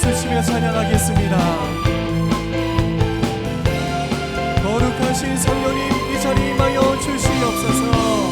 박수치며 찬양하겠습니다. 거룩하신 성령님 이 자리에 임하여 주시옵소서.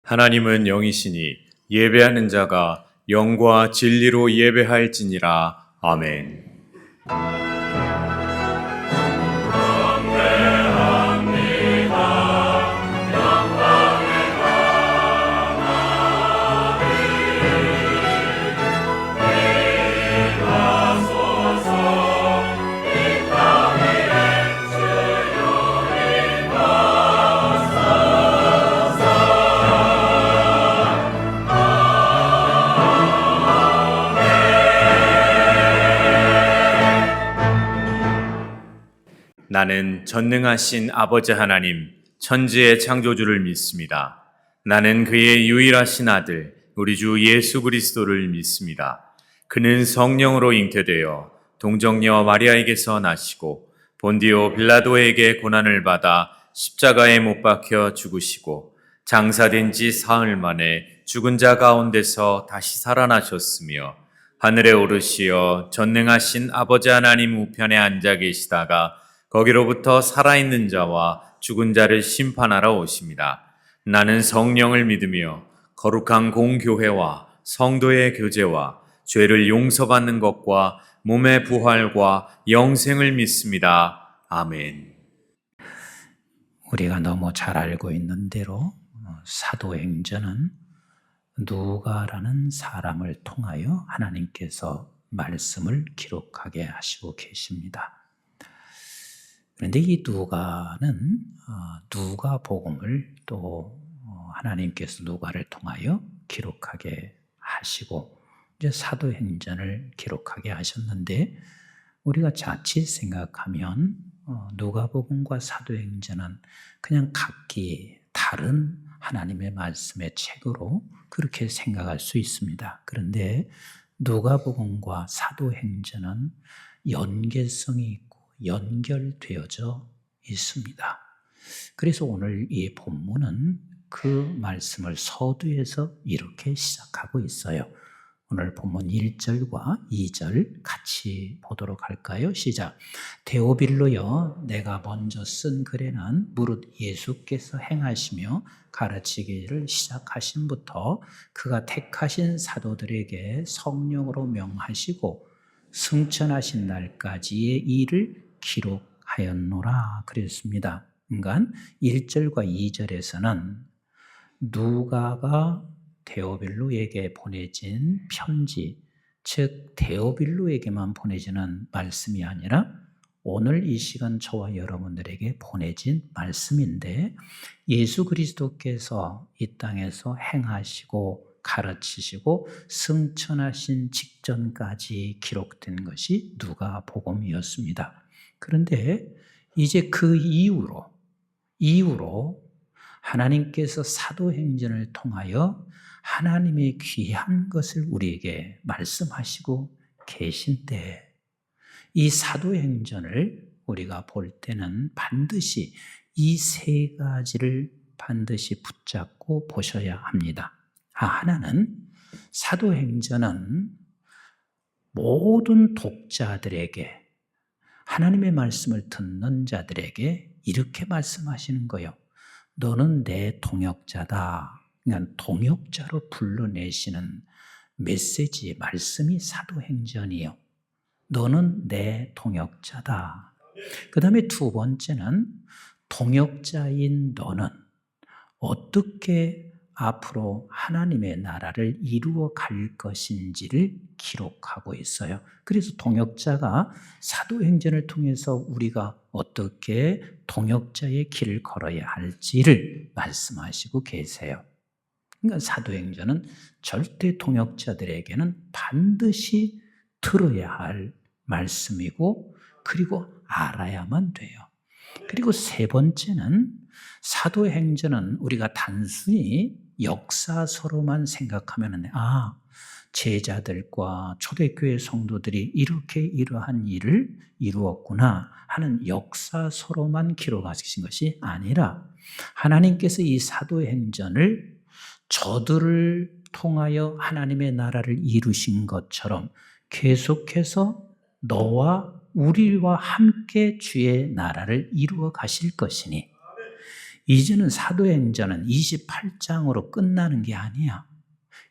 하나님은 영이시니 예배하는 자가 영과 진리로 예배할지니라. 아멘. 나는 전능하신 아버지 하나님, 천지의 창조주를 믿습니다. 나는 그의 유일하신 아들, 우리 주 예수 그리스도를 믿습니다. 그는 성령으로 잉태되어 동정녀 마리아에게서 나시고 본디오 빌라도에게 고난을 받아 십자가에 못 박혀 죽으시고 장사된 지 사흘 만에 죽은 자 가운데서 다시 살아나셨으며 하늘에 오르시어 전능하신 아버지 하나님 우편에 앉아 계시다가 거기로부터 살아있는 자와 죽은 자를 심판하러 오십니다. 나는 성령을 믿으며 거룩한 공교회와 성도의 교제와 죄를 용서받는 것과 몸의 부활과 영생을 믿습니다. 아멘. 우리가 너무 잘 알고 있는 대로 사도행전은 누가라는 사람을 통하여 하나님께서 말씀을 기록하게 하시고 계십니다. 그런데 이 누가는 누가복음을 또 하나님께서 누가를 통하여 기록하게 하시고 이제 사도행전을 기록하게 하셨는데, 우리가 자칫 생각하면 누가복음과 사도행전은 그냥 각기 다른 하나님의 말씀의 책으로 그렇게 생각할 수 있습니다. 그런데 누가복음과 사도행전은 연계성이 있고 연결되어져 있습니다. 그래서 오늘 이 본문은 그 말씀을 서두에서 이렇게 시작하고 있어요. 오늘 본문 1절과 2절 같이 보도록 할까요? 시작. 데오빌로여, 내가 먼저 쓴 글에는 무릇 예수께서 행하시며 가르치기를 시작하신부터 그가 택하신 사도들에게 성령으로 명하시고 승천하신 날까지의 일을 기록하였노라 그랬습니다. 그러니까 1절과 2절에서는 누가가 데오빌로에게 보내진 편지, 즉 데오빌로에게만 보내지는 말씀이 아니라 오늘 이 시간 저와 여러분들에게 보내진 말씀인데, 예수 그리스도께서 이 땅에서 행하시고 가르치시고 승천하신 직전까지 기록된 것이 누가복음이었습니다. 그런데 이제 그 이후로 하나님께서 사도행전을 통하여 하나님의 귀한 것을 우리에게 말씀하시고 계신데, 이 사도행전을 우리가 볼 때는 반드시 이 세 가지를 반드시 붙잡고 보셔야 합니다. 하나는 사도행전은 모든 독자들에게, 하나님의 말씀을 듣는 자들에게 이렇게 말씀하시는 거예요. 너는 내 동역자다. 그러니까 동역자로 불러내시는 메시지, 말씀이 사도행전이요. 너는 내 동역자다. 그 다음에 두 번째는 동역자인 너는 어떻게 앞으로 하나님의 나라를 이루어 갈 것인지를 기록하고 있어요. 그래서 동역자가 사도행전을 통해서 우리가 어떻게 동역자의 길을 걸어야 할지를 말씀하시고 계세요. 그러니까 사도행전은 절대 동역자들에게는 반드시 들어야 할 말씀이고, 그리고 알아야만 돼요. 그리고 세 번째는 사도행전은 우리가 단순히 역사서로만 생각하면 안 돼요. 제자들과 초대교회 성도들이 이렇게 이러한 일을 이루었구나 하는 역사서로만 기록하신 것이 아니라, 하나님께서 이 사도행전을 저들을 통하여 하나님의 나라를 이루신 것처럼 계속해서 너와 우리와 함께 주의 나라를 이루어 가실 것이니, 이제는 사도행전은 28장으로 끝나는 게 아니야.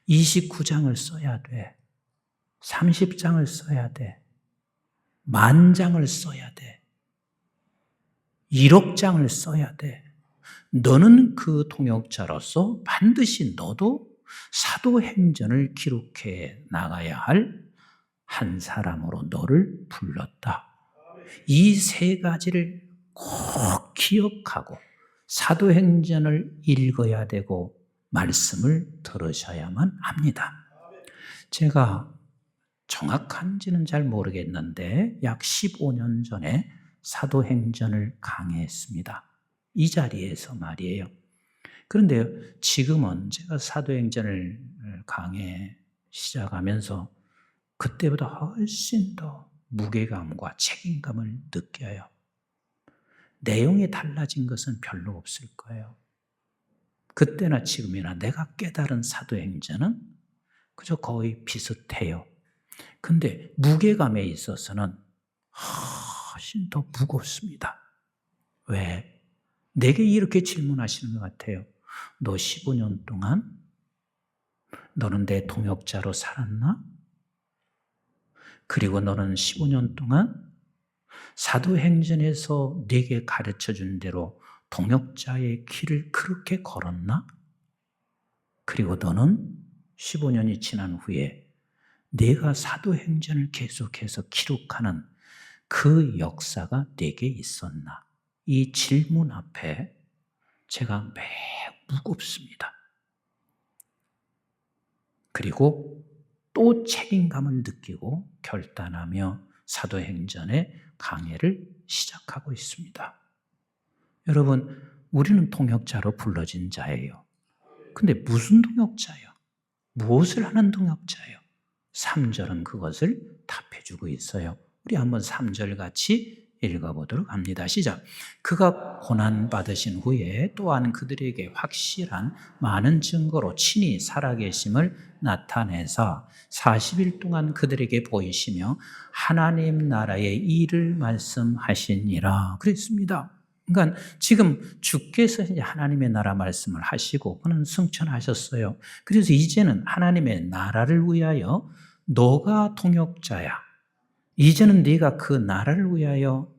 29장을 써야 돼. 30장을 써야 돼. 10,000장을 써야 돼. 1억 장을 써야 돼. 너는 그 동역자로서 반드시 너도 사도행전을 기록해 나가야 할 한 사람으로 너를 불렀다. 이 세 가지를 꼭 기억하고 사도행전을 읽어야 되고 말씀을 들으셔야만 합니다. 제가 정확한지는 잘 모르겠는데 약 15년 전에 사도행전을 강해했습니다. 이 자리에서 말이에요. 그런데 지금은 제가 사도행전을 강해 시작하면서 그때보다 훨씬 더 무게감과 책임감을 느껴요. 내용이 달라진 것은 별로 없을 거예요. 그때나 지금이나 내가 깨달은 사도행전은 그저 거의 비슷해요. 근데 무게감에 있어서는 훨씬 더 무겁습니다. 왜? 내게 이렇게 질문하시는 것 같아요. 너 15년 동안 너는 내 동역자로 살았나? 그리고 너는 15년 동안 사도행전에서 내게 가르쳐준 대로 동역자의 길을 그렇게 걸었나? 그리고 너는 15년이 지난 후에 내가 사도행전을 계속해서 기록하는 그 역사가 내게 있었나? 이 질문 앞에 제가 매우 무겁습니다. 그리고 또 책임감을 느끼고 결단하며 사도행전의 강해를 시작하고 있습니다. 여러분, 우리는 동역자로 불러진 자예요. 근데 무슨 동역자예요? 무엇을 하는 동역자예요? 3절은 그것을 답해주고 있어요. 우리 한번 3절 같이 읽어보도록 합니다. 시작. 그가 고난받으신 후에 또한 그들에게 확실한 많은 증거로 친히 살아계심을 나타내사 40일 동안 그들에게 보이시며 하나님 나라의 일을 말씀하시니라 그랬습니다. 그러니까 지금 주께서 이제 하나님의 나라 말씀을 하시고 그는 승천하셨어요. 그래서 이제는 하나님의 나라를 위하여 너가 동역자야. 이제는 네가 그 나라를 위하여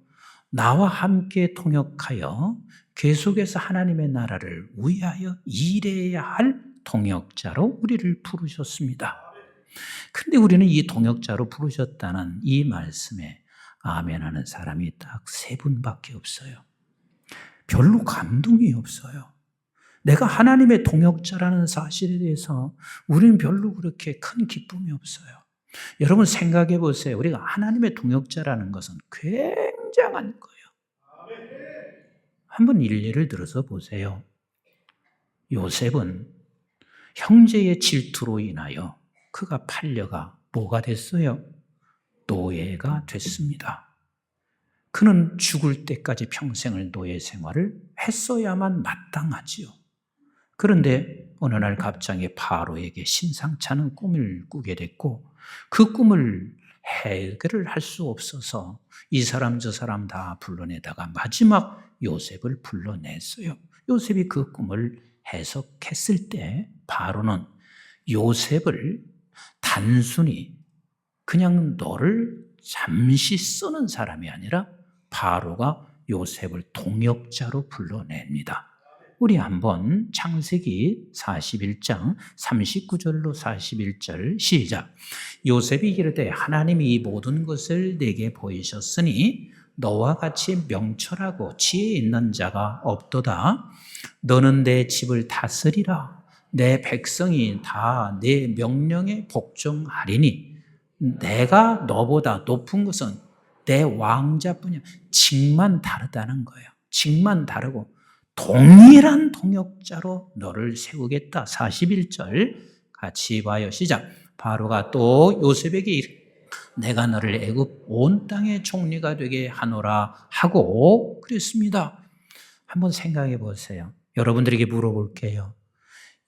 나와 함께 동역하여 계속해서 하나님의 나라를 위하여 일해야 할 동역자로 우리를 부르셨습니다. 그런데 우리는 이 동역자로 부르셨다는 이 말씀에 아멘하는 사람이 딱 3분밖에 없어요. 별로 감동이 없어요. 내가 하나님의 동역자라는 사실에 대해서 우리는 별로 그렇게 큰 기쁨이 없어요. 여러분 생각해 보세요. 우리가 하나님의 동역자라는 것은 굉장한 거예요. 한번 일례를 들어서 보세요. 요셉은 형제의 질투로 인하여 그가 팔려가 뭐가 됐어요? 노예가 됐습니다. 그는 죽을 때까지 평생을 노예 생활을 했어야만 마땅하지요. 그런데 어느 날 갑자기 바로에게 심상치 않은 꿈을 꾸게 됐고 그 꿈을 해결을 할 수 없어서 이 사람 저 사람 다 불러내다가 마지막 요셉을 불러냈어요. 요셉이 그 꿈을 해석했을 때 바로는 요셉을 단순히 그냥 너를 잠시 쓰는 사람이 아니라 바로가 요셉을 동역자로 불러냅니다. 우리 한번 창세기 41장 39절로 41절 시작. 요셉이 이르되 하나님이 이 모든 것을 내게 보이셨으니 너와 같이 명철하고 지혜 있는 자가 없도다. 너는 내 집을 다스리라. 내 백성이 다 내 명령에 복종하리니 내가 너보다 높은 것은 내 왕자뿐이야. 칙만 다르다는 거예요. 칙만 다르고 동일한 동역자로 너를 세우겠다. 41절 같이 봐요. 시작. 바로가 또 요셉에게 이르되 내가 너를 애굽 온 땅의 총리가 되게 하노라 하고 그랬습니다. 한번 생각해 보세요. 여러분들에게 물어볼게요.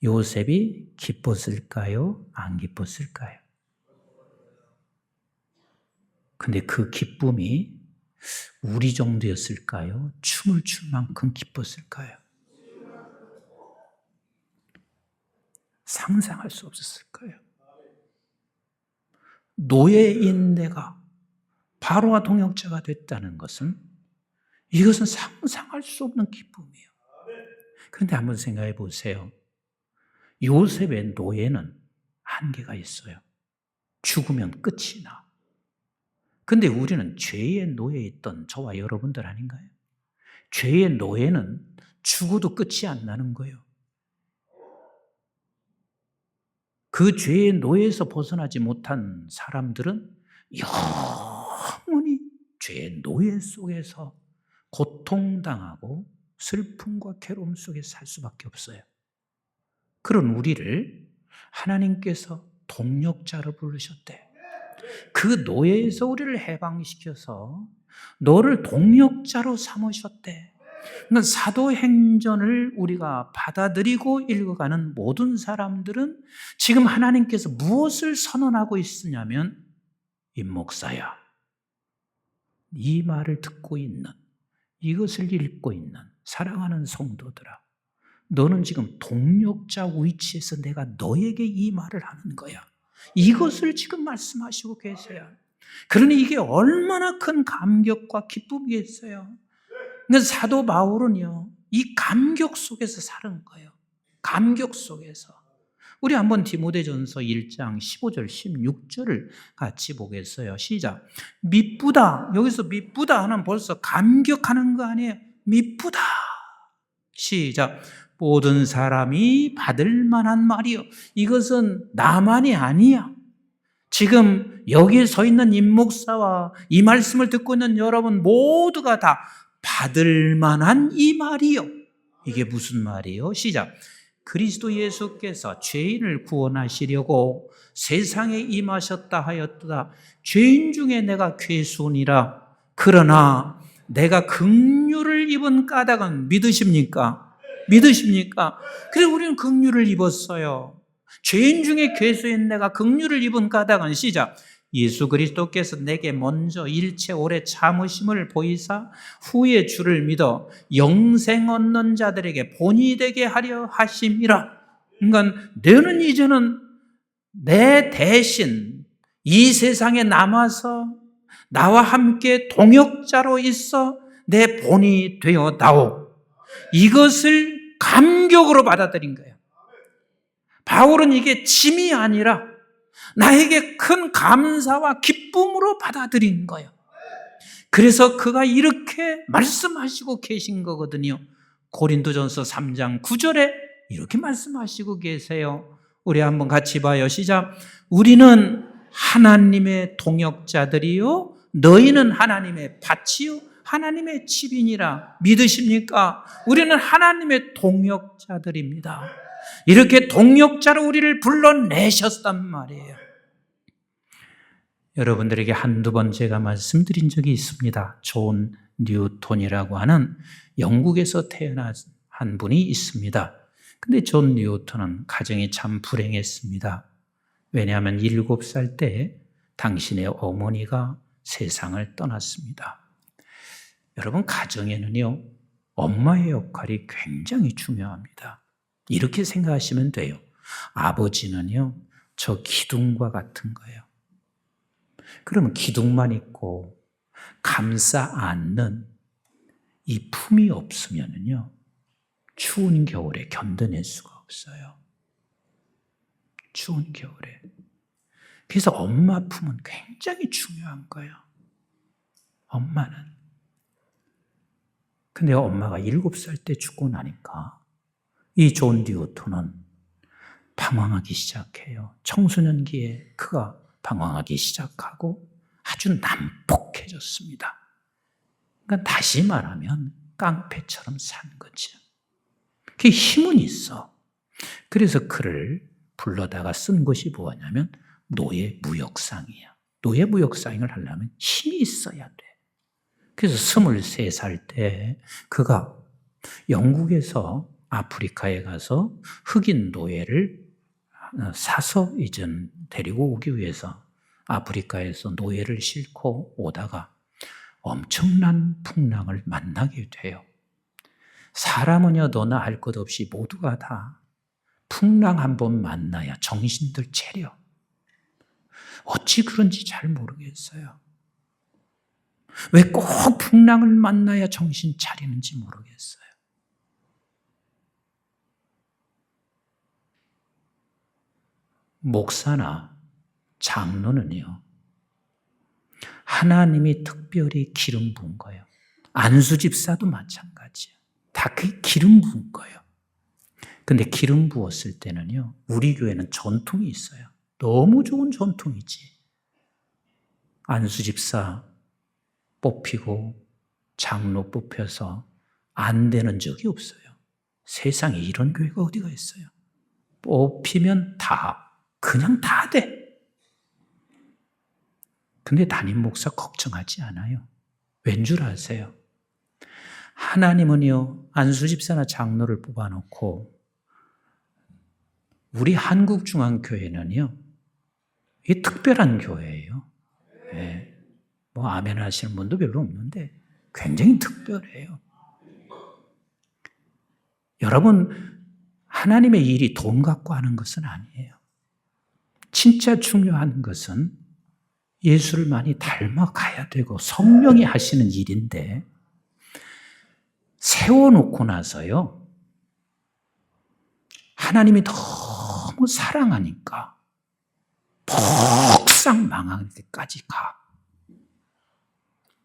요셉이 기뻤을까요? 안 기뻤을까요? 근데 그 기쁨이 우리 정도였을까요? 춤을 출 만큼 기뻤을까요? 상상할 수 없었을 거예요. 노예인 내가 바로와 동역자가 됐다는 것은 이것은 상상할 수 없는 기쁨이에요. 그런데 한번 생각해 보세요. 요셉의 노예는 한계가 있어요. 죽으면 끝이 나. 근데 우리는 죄의 노예에 있던 저와 여러분들 아닌가요? 죄의 노예는 죽어도 끝이 안 나는 거예요. 그 죄의 노예에서 벗어나지 못한 사람들은 영원히 죄의 노예 속에서 고통당하고 슬픔과 괴로움 속에 살 수밖에 없어요. 그런 우리를 하나님께서 동력자로 부르셨대. 그 노예에서 우리를 해방시켜서 너를 동력자로 삼으셨대. 그러니까 사도행전을 우리가 받아들이고 읽어가는 모든 사람들은 지금 하나님께서 무엇을 선언하고 있으냐면, 임 목사야, 이 말을 듣고 있는, 이것을 읽고 있는 사랑하는 성도들아, 너는 지금 동력자 위치에서 내가 너에게 이 말을 하는 거야. 이것을 지금 말씀하시고 계세요. 그러니 이게 얼마나 큰 감격과 기쁨이겠어요. 그러니까 사도 바울은요, 이 감격 속에서 사는 거예요. 감격 속에서. 우리 한번 디모데전서 1장 15절 16절을 같이 보겠어요. 시작. 미쁘다. 여기서 미쁘다 하는 벌써 감격하는 거 아니에요. 미쁘다. 시작. 모든 사람이 받을 만한 말이요. 이것은 나만이 아니야. 지금 여기에 서 있는 임 목사와 이 말씀을 듣고 있는 여러분 모두가 다 받을 만한 이 말이요. 이게 무슨 말이요? 시작. 그리스도 예수께서 죄인을 구원하시려고 세상에 임하셨다 하였다. 죄인 중에 내가 괴수니라. 그러나 내가 긍휼을 입은 까닭은 믿으십니까? 믿으십니까? 그래서 우리는 긍휼을 입었어요. 죄인 중에 괴수인 내가 긍휼을 입은 까닭은 시작. 예수 그리스도께서 내게 먼저 일체 오래 참으심을 보이사 후에 주를 믿어 영생 얻는 자들에게 본이 되게 하려 하심이라. 그러니까 너는 이제는 내 대신 이 세상에 남아서 나와 함께 동역자로 있어 내 본이 되어다오. 이것을 감격으로 받아들인 거예요. 바울은 이게 짐이 아니라 나에게 큰 감사와 기쁨으로 받아들인 거예요. 그래서 그가 이렇게 말씀하시고 계신 거거든요. 고린도전서 3장 9절에 이렇게 말씀하시고 계세요. 우리 한번 같이 봐요. 시작. 우리는 하나님의 동역자들이요 너희는 하나님의 밭이요 하나님의 집이니라. 믿으십니까? 우리는 하나님의 동역자들입니다. 이렇게 동역자로 우리를 불러내셨단 말이에요. 여러분들에게 한두 번 제가 말씀드린 적이 있습니다. 존 뉴턴이라고 하는 영국에서 태어난 한 분이 있습니다. 근데 존 뉴턴은 가정이 참 불행했습니다. 왜냐하면 7살 때 당신의 어머니가 세상을 떠났습니다. 여러분, 가정에는요, 엄마의 역할이 굉장히 중요합니다. 이렇게 생각하시면 돼요. 아버지는요, 저 기둥과 같은 거예요. 그러면 기둥만 있고 감싸 안는 이 품이 없으면요, 추운 겨울에 견뎌낼 수가 없어요. 추운 겨울에. 그래서 엄마 품은 굉장히 중요한 거예요. 엄마는. 근데 엄마가 7살 때 죽고 나니까 이 존 뉴턴은 방황하기 시작해요. 청소년기에 그가 방황하기 시작하고 아주 난폭해졌습니다. 그러니까 다시 말하면 깡패처럼 산 거죠. 그게 힘은 있어. 그래서 그를 불러다가 쓴 것이 뭐냐면 노예 무역상이야. 노예 무역상을 하려면 힘이 있어야 돼. 그래서 23살 때 그가 영국에서 아프리카에 가서 흑인 노예를 사서 이제 데리고 오기 위해서 아프리카에서 노예를 싣고 오다가 엄청난 풍랑을 만나게 돼요. 사람은요, 너나 할 것 없이 모두가 다 풍랑 한번 만나야 정신들 차려. 어찌 그런지 잘 모르겠어요. 왜 꼭 풍랑을 만나야 정신 차리는지 모르겠어요. 목사나 장로는요, 하나님이 특별히 기름 부은 거예요. 안수 집사도 마찬가지예요. 다 그 기름 부은 거예요. 근데 기름 부었을 때는요, 우리 교회는 전통이 있어요. 너무 좋은 전통이지. 안수 집사 뽑히고 장로 뽑혀서 안 되는 적이 없어요. 세상에 이런 교회가 어디가 있어요? 뽑히면 그냥 다 돼. 근데 담임 목사 걱정하지 않아요. 왠 줄 아세요? 하나님은요, 안수집사나 장로를 뽑아놓고 우리 한국중앙교회는요, 이 특별한 교회예요. 네. 뭐 아멘 하시는 분도 별로 없는데 굉장히 특별해요. 여러분, 하나님의 일이 돈 갖고 하는 것은 아니에요. 진짜 중요한 것은 예수를 많이 닮아가야 되고 성령이 하시는 일인데, 세워놓고 나서요, 하나님이 너무 사랑하니까 폭삭 망할 때까지 가.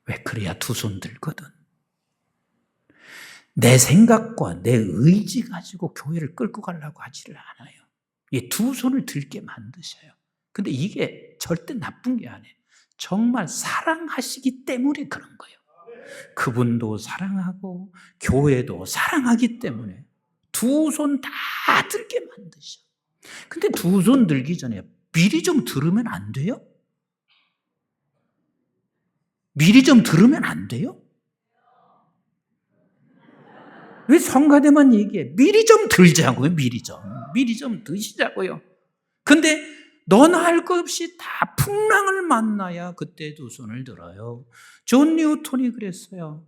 왜? 그래야 두 손 들거든. 내 생각과 내 의지 가지고 교회를 끌고 가려고 하지를 않아요. 이 두 손을 들게 만드셔요. 근데 이게 절대 나쁜 게 아니에요. 정말 사랑하시기 때문에 그런 거예요. 그분도 사랑하고 교회도 사랑하기 때문에 두 손 다 들게 만드셔. 근데 두 손 들기 전에 미리 좀 들으면 안 돼요? 미리 좀 들으면 안 돼요? 왜 성가대만 얘기해? 미리 좀 들자고요, 미리 좀 드시자고요. 근데 너나 할 것 없이 다 풍랑을 만나야 그때 두 손을 들어요. 존 뉴턴이 그랬어요.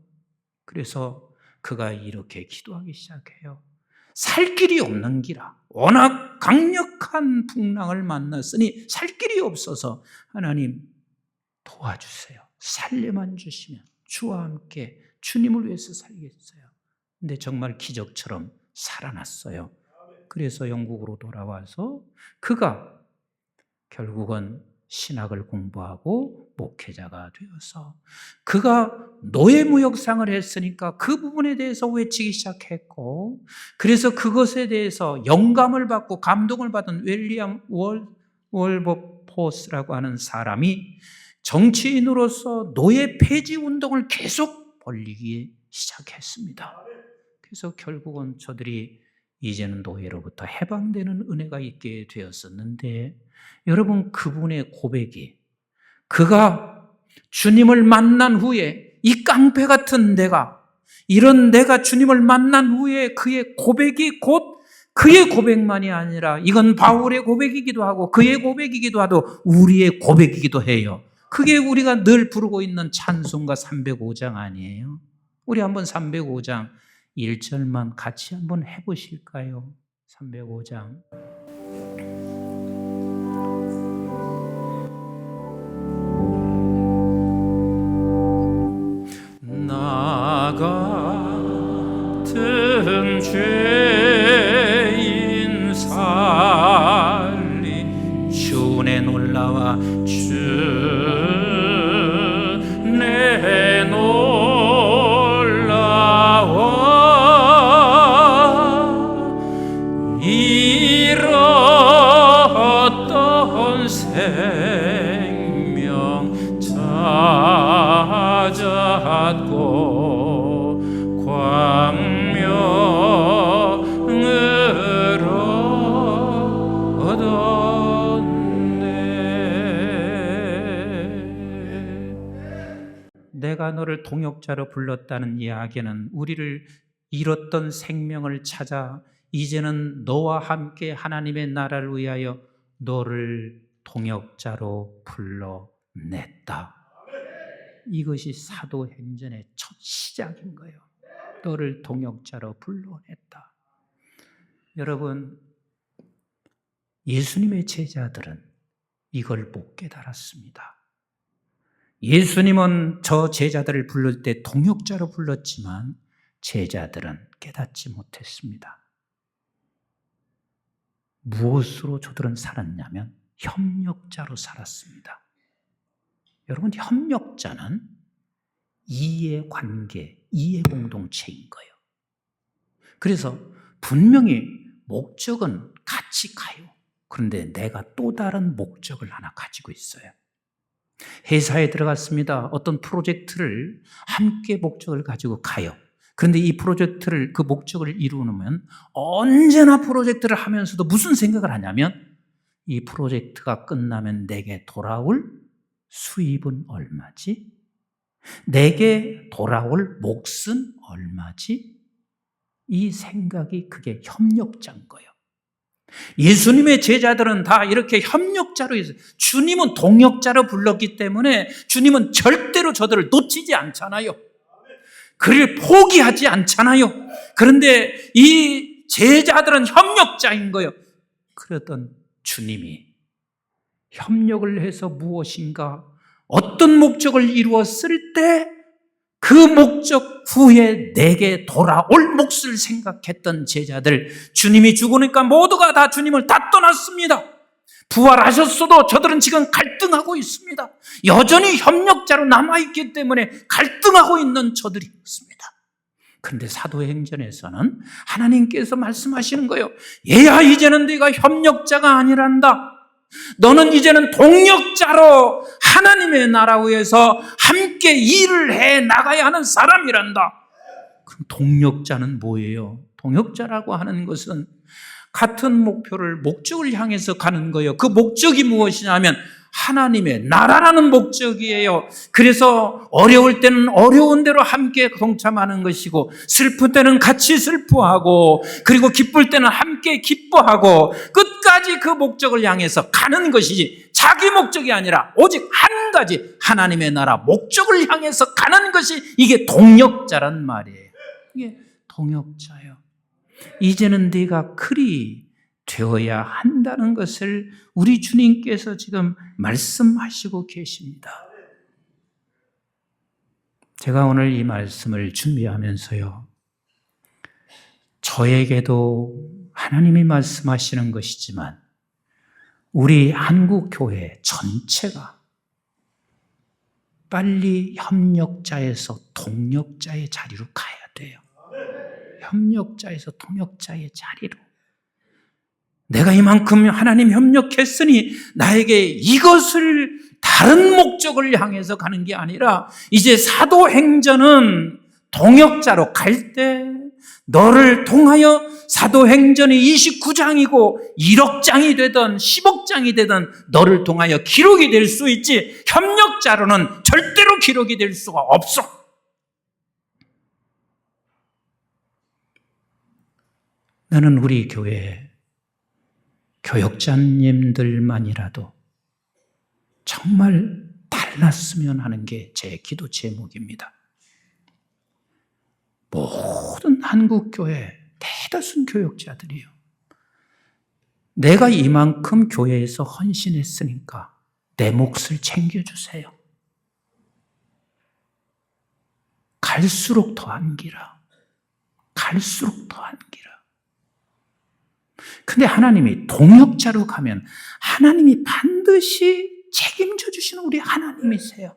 그래서 그가 이렇게 기도하기 시작해요. 살 길이 없는 기라. 워낙 강력한 풍랑을 만났으니 살 길이 없어서 하나님 도와주세요. 살려만 주시면 주와 함께 주님을 위해서 살겠어요. 근데 정말 기적처럼 살아났어요. 그래서 영국으로 돌아와서 그가 결국은 신학을 공부하고 목회자가 되어서 그가 노예무역상을 했으니까 그 부분에 대해서 외치기 시작했고, 그래서 그것에 대해서 영감을 받고 감동을 받은 윌리엄 월버포스라고 하는 사람이 정치인으로서 노예 폐지 운동을 계속 벌이기 시작했습니다. 그래서 결국은 저들이 이제는 노예로부터 해방되는 은혜가 있게 되었었는데, 여러분, 그분의 고백이, 그가 주님을 만난 후에 이 깡패 같은 내가 주님을 만난 후에 그의 고백이 곧 그의 고백만이 아니라 이건 바울의 고백이기도 하고 그의 고백이기도 하고 우리의 고백이기도 해요. 그게 우리가 늘 부르고 있는 찬송가 305장 아니에요? 우리 한번 305장 1절만 같이 한번 해보실까요? 305장. 나 같은 죄인 살리 주내 놀라와 주내 놀라와 잃었던 생명 찾았고 광명으로 얻었네. 내가 너를 동역자로 불렀다는 이야기는 우리를 잃었던 생명을 찾아 이제는 너와 함께 하나님의 나라를 위하여 너를 동역자로 불러냈다. 이것이 사도행전의 첫 시작인 거예요. 너를 동역자로 불러냈다. 여러분, 예수님의 제자들은 이걸 못 깨달았습니다. 예수님은 저 제자들을 부를 때 동역자로 불렀지만 제자들은 깨닫지 못했습니다. 무엇으로 저들은 살았냐면 협력자로 살았습니다. 여러분, 협력자는 이해관계, 이해공동체인 거예요. 그래서 분명히 목적은 같이 가요. 그런데 내가 또 다른 목적을 하나 가지고 있어요. 회사에 들어갔습니다. 어떤 프로젝트를 함께 목적을 가지고 가요. 그런데 이 프로젝트를, 그 목적을 이루면 언제나 프로젝트를 하면서도 무슨 생각을 하냐면 이 프로젝트가 끝나면 내게 돌아올 수입은 얼마지? 내게 돌아올 몫은 얼마지? 이 생각이 그게 협력자인 거예요. 예수님의 제자들은 다 이렇게 협력자로 있어요. 주님은 동역자로 불렀기 때문에 주님은 절대로 저들을 놓치지 않잖아요. 그를 포기하지 않잖아요. 그런데 이 제자들은 협력자인 거예요. 그러던 주님이 협력을 해서 무엇인가 어떤 목적을 이루었을 때 그 목적 후에 내게 돌아올 몫을 생각했던 제자들, 주님이 죽으니까 모두가 다 주님을 다 떠났습니다. 부활하셨어도 저들은 지금 갈등하고 있습니다. 여전히 협력자로 남아있기 때문에 갈등하고 있는 저들이 있습니다. 그런데 사도행전에서는 하나님께서 말씀하시는 거예요. 얘야, 이제는 네가 협력자가 아니란다. 너는 이제는 동역자로 하나님의 나라 위에서 함께 일을 해 나가야 하는 사람이란다. 그럼 동역자는 뭐예요? 동역자라고 하는 것은 같은 목적을 향해서 가는 거예요. 그 목적이 무엇이냐면 하나님의 나라라는 목적이에요. 그래서 어려울 때는 어려운 대로 함께 동참하는 것이고, 슬플 때는 같이 슬퍼하고, 그리고 기쁠 때는 함께 기뻐하고, 끝까지 그 목적을 향해서 가는 것이지 자기 목적이 아니라 오직 한 가지 하나님의 나라 목적을 향해서 가는 것이 이게 동역자란 말이에요. 이게 동역자예요. 이제는 네가 그리 되어야 한다는 것을 우리 주님께서 지금 말씀하시고 계십니다. 제가 오늘 이 말씀을 준비하면서요, 저에게도 하나님이 말씀하시는 것이지만 우리 한국교회 전체가 빨리 협력자에서 동역자의 자리로 가야 돼요. 협력자에서 동역자의 자리로. 내가 이만큼 하나님 협력했으니 나에게 이것을 다른 목적을 향해서 가는 게 아니라 이제 사도행전은 동역자로 갈 때 너를 통하여 사도행전이 29장이고 1억 장이 되든 10억 장이 되든 너를 통하여 기록이 될 수 있지, 협력자로는 절대로 기록이 될 수가 없어. 나는 우리 교회 교역자님들만이라도 정말 달랐으면 하는 게 제 기도 제목입니다. 모든 한국교회 대다수 교역자들이요, 내가 이만큼 교회에서 헌신했으니까 내 몫을 챙겨주세요. 갈수록 더 안기라. 갈수록 더 안기라. 근데 하나님이 동역자로 가면 하나님이 반드시 책임져 주시는 우리 하나님이세요.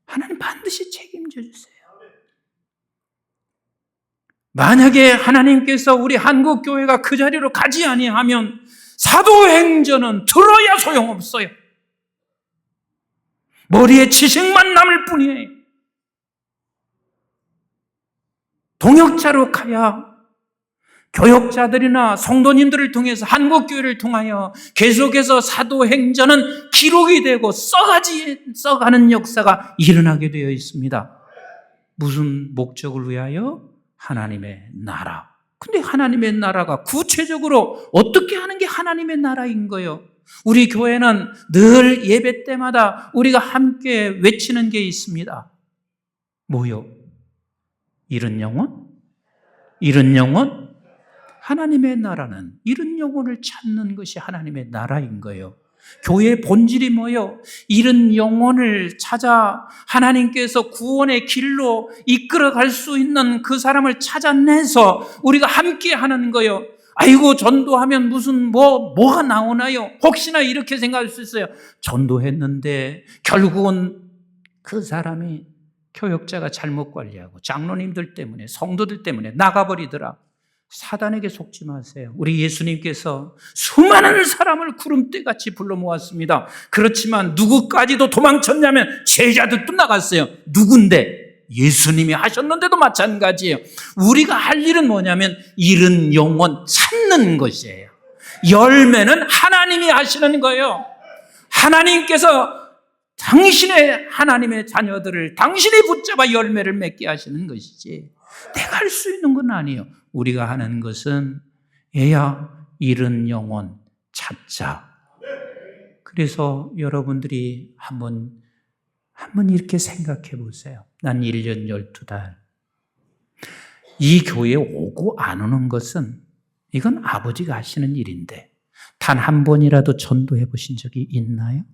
하나님 반드시 책임져 주세요. 만약에 하나님께서 우리 한국교회가 그 자리로 가지 아니하면 사도행전은 들어야 소용없어요. 머리에 지식만 남을 뿐이에요. 동역자로 가야 교역자들이나 성도님들을 통해서 한국교회를 통하여 계속해서 사도행전은 기록이 되고 써가는 역사가 일어나게 되어 있습니다. 무슨 목적을 위하여? 하나님의 나라. 근데 하나님의 나라가 구체적으로 어떻게 하는 게 하나님의 나라인 거예요? 우리 교회는 늘 예배 때마다 우리가 함께 외치는 게 있습니다. 뭐요? 잃은 영혼? 잃은 영혼? 하나님의 나라는 잃은 영혼을 찾는 것이 하나님의 나라인 거예요. 교회의 본질이 뭐예요? 잃은 영혼을 찾아 하나님께서 구원의 길로 이끌어갈 수 있는 그 사람을 찾아내서 우리가 함께 하는 거예요. 아이고, 전도하면 무슨 뭐가 나오나요? 혹시나 이렇게 생각할 수 있어요. 전도했는데 결국은 그 사람이 교역자가 잘못 관리하고 장로님들 때문에, 성도들 때문에 나가버리더라. 사단에게 속지 마세요. 우리 예수님께서 수많은 사람을 구름대같이 불러 모았습니다. 그렇지만 누구까지도 도망쳤냐면 제자들도 나갔어요. 누군데? 예수님이 하셨는데도 마찬가지예요. 우리가 할 일은 뭐냐면 잃은 영혼 찾는 것이에요. 열매는 하나님이 하시는 거예요. 하나님께서 당신의 하나님의 자녀들을 당신이 붙잡아 열매를 맺게 하시는 것이지 내가 할 수 있는 건 아니에요. 우리가 하는 것은 얘야 잃은 영혼 찾자. 그래서 여러분들이 한번 이렇게 생각해 보세요. 난 1년 12달 이 교회에 오고 안 오는 것은 이건 아버지가 하시는 일인데 단 한 번이라도 전도해 보신 적이 있나요?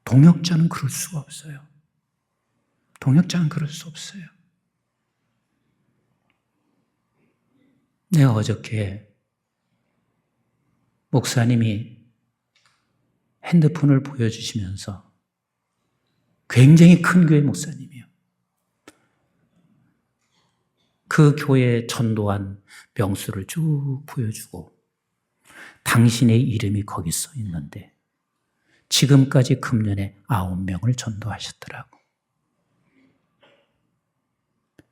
동역자는 그럴 수가 없어요. 동역자는 그럴 수 없어요. 내가 어저께 목사님이 핸드폰을 보여주시면서 굉장히 큰 교회 목사님이에요. 그 교회에 전도한 명수를 쭉 보여주고 당신의 이름이 거기 써 있는데 지금까지 금년에 9명을 전도하셨더라고.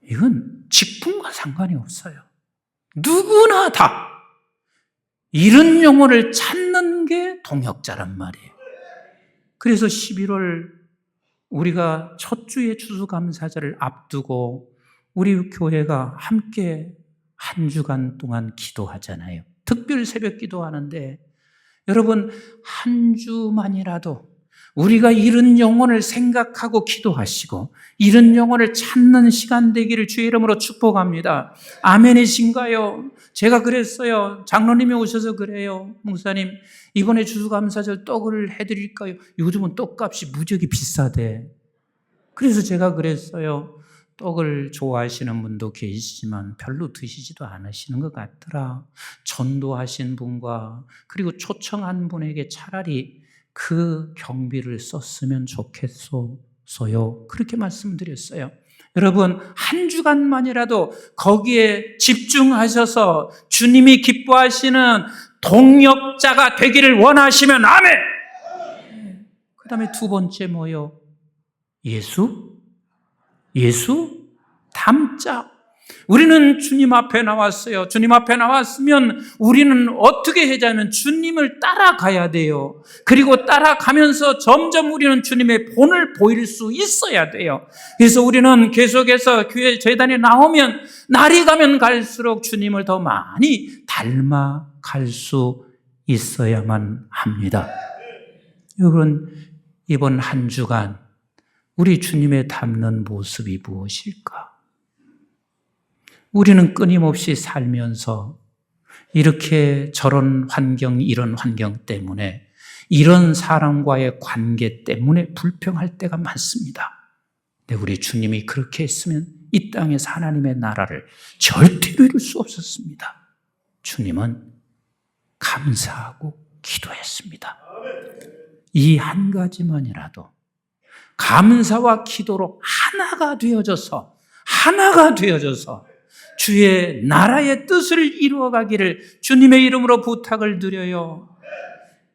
이건 직분과 상관이 없어요. 누구나 다 잃은 영혼을 찾는 게 동역자란 말이에요. 그래서 11월 우리가 첫 주의 추수감사절을 앞두고 우리 교회가 함께 한 주간 동안 기도하잖아요. 특별 새벽 기도하는데 여러분 한 주만이라도 우리가 잃은 영혼을 생각하고 기도하시고 잃은 영혼을 찾는 시간 되기를 주의 이름으로 축복합니다. 아멘이신가요? 제가 그랬어요. 장로님이 오셔서 그래요. 목사님 이번에 추수감사절 떡을 해드릴까요? 요즘은 떡값이 무지하게 비싸대. 그래서 제가 그랬어요. 떡을 좋아하시는 분도 계시지만 별로 드시지도 않으시는 것 같더라. 전도하신 분과 그리고 초청한 분에게 차라리 그 경비를 썼으면 좋겠어요. 그렇게 말씀드렸어요. 여러분 한 주간만이라도 거기에 집중하셔서 주님이 기뻐하시는 동역자가 되기를 원하시면 아멘. 그 다음에 두 번째 뭐요? 예수 담자. 우리는 주님 앞에 나왔어요. 주님 앞에 나왔으면 우리는 어떻게 하자면 주님을 따라가야 돼요. 그리고 따라가면서 점점 우리는 주님의 본을 보일 수 있어야 돼요. 그래서 우리는 계속해서 교회 재단에 나오면 날이 가면 갈수록 주님을 더 많이 닮아갈 수 있어야만 합니다. 여러분 이번 한 주간 우리 주님의 닮는 모습이 무엇일까? 우리는 끊임없이 살면서 이렇게 저런 환경, 이런 환경 때문에 이런 사람과의 관계 때문에 불평할 때가 많습니다. 근데 우리 주님이 그렇게 했으면 이 땅에서 하나님의 나라를 절대로 이룰 수 없었습니다. 주님은 감사하고 기도했습니다. 이 한 가지만이라도 감사와 기도로 하나가 되어져서 주의 나라의 뜻을 이루어가기를 주님의 이름으로 부탁을 드려요.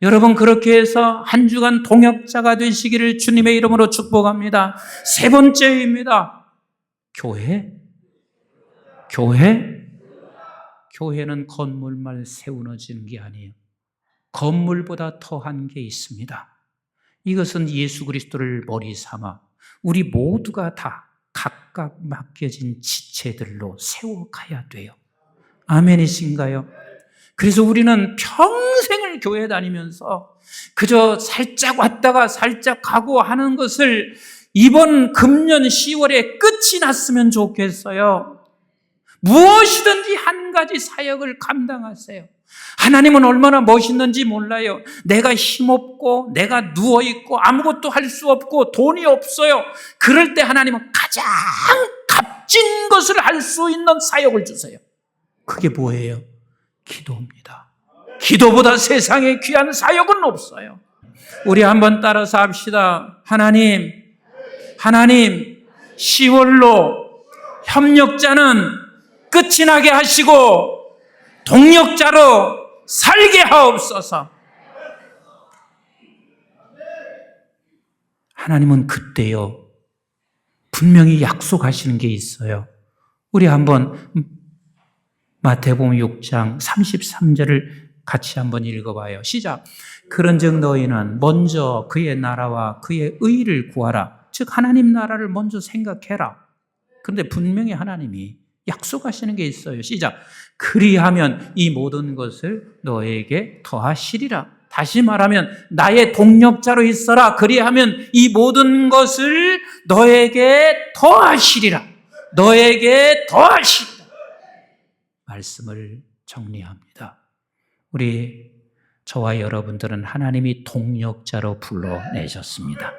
여러분 그렇게 해서 한 주간 동역자가 되시기를 주님의 이름으로 축복합니다. 세 번째입니다. 교회는 건물만 세워지는 게 아니에요. 건물보다 더한 게 있습니다. 이것은 예수 그리스도를 머리 삼아 우리 모두가 다 각각 맡겨진 지체들로 세워가야 돼요. 아멘이신가요? 그래서 우리는 평생을 교회 다니면서 그저 살짝 왔다가 살짝 가고 하는 것을 이번 금년 10월에 끝이 났으면 좋겠어요. 무엇이든지 한 가지 사역을 감당하세요. 하나님은 얼마나 멋있는지 몰라요. 내가 힘없고 내가 누워있고 아무것도 할 수 없고 돈이 없어요. 그럴 때 하나님은 가장 값진 것을 할 수 있는 사역을 주세요. 그게 뭐예요? 기도입니다. 기도보다 세상에 귀한 사역은 없어요. 우리 한번 따라서 합시다. 하나님 10월로 협력자는 끝이 나게 하시고 동력자로 살게 하옵소서. 하나님은 그때요 분명히 약속하시는 게 있어요. 우리 한번 마태복음 6장 33절을 같이 한번 읽어봐요. 시작. 그런즉 너희는 먼저 그의 나라와 그의 의를 구하라. 즉 하나님 나라를 먼저 생각해라. 그런데 분명히 하나님이 약속하시는 게 있어요. 시작. 그리하면 이 모든 것을 너에게 더하시리라. 다시 말하면 나의 동력자로 있어라. 그리하면 이 모든 것을 너에게 더하시리라. 너에게 더하시리라. 말씀을 정리합니다. 우리 저와 여러분들은 하나님이 동력자로 불러내셨습니다.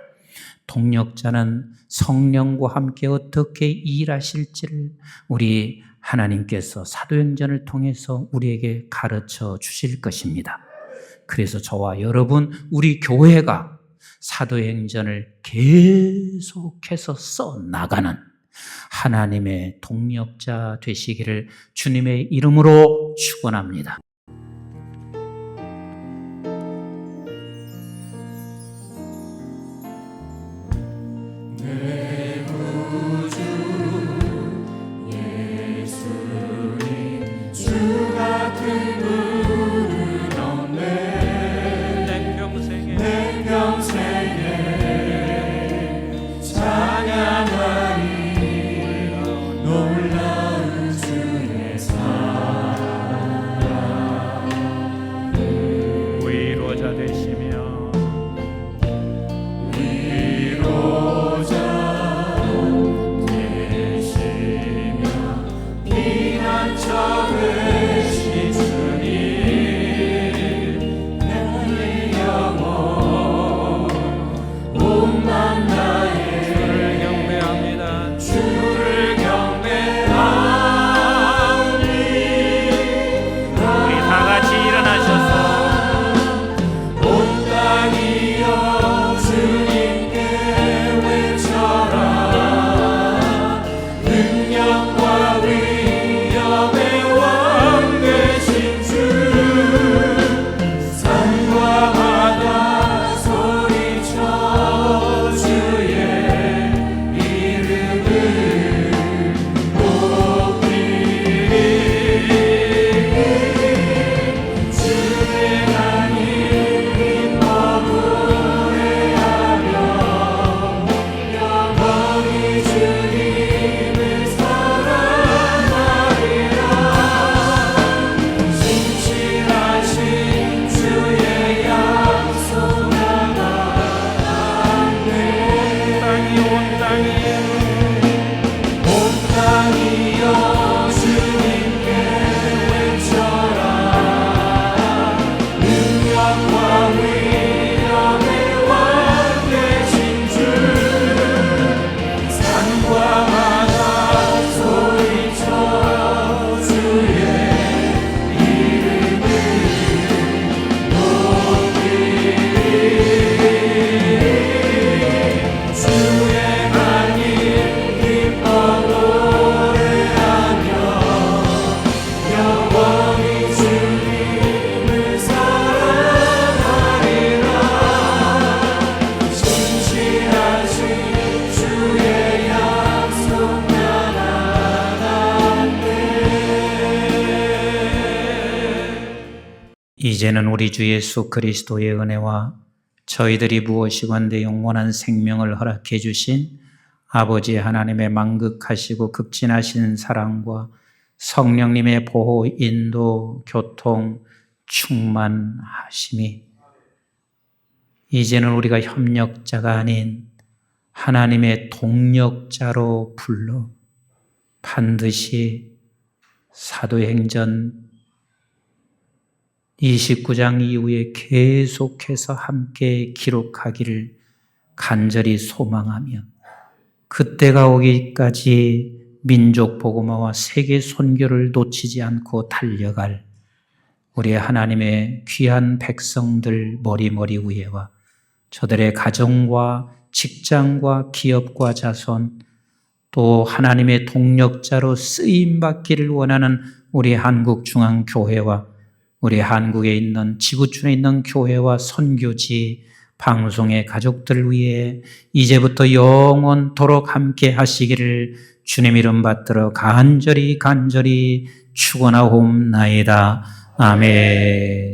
동력자는 성령과 함께 어떻게 일하실지를 우리 하나님께서 사도행전을 통해서 우리에게 가르쳐 주실 것입니다. 그래서 저와 여러분, 우리 교회가 사도행전을 계속해서 써나가는 하나님의 동력자 되시기를 주님의 이름으로 축원합니다. 이제는 우리 주 예수 그리스도의 은혜와 저희들이 무엇이건대 영원한 생명을 허락해 주신 아버지 하나님의 만극하시고 극진하신 사랑과 성령님의 보호, 인도, 교통, 충만하심이 이제는 우리가 협력자가 아닌 하나님의 동력자로 불러 반드시 사도행전 29장 이후에 계속해서 함께 기록하기를 간절히 소망하며 그때가 오기까지 민족 복음화와 세계 선교를 놓치지 않고 달려갈 우리 하나님의 귀한 백성들 머리 위에와 저들의 가정과 직장과 기업과 자손 또 하나님의 동력자로 쓰임받기를 원하는 우리 한국중앙교회와 우리 한국에 있는 지구촌에 있는 교회와 선교지, 방송의 가족들 위해 이제부터 영원토록 함께 하시기를 주님 이름 받들어 간절히 축원하옵나이다. 아멘.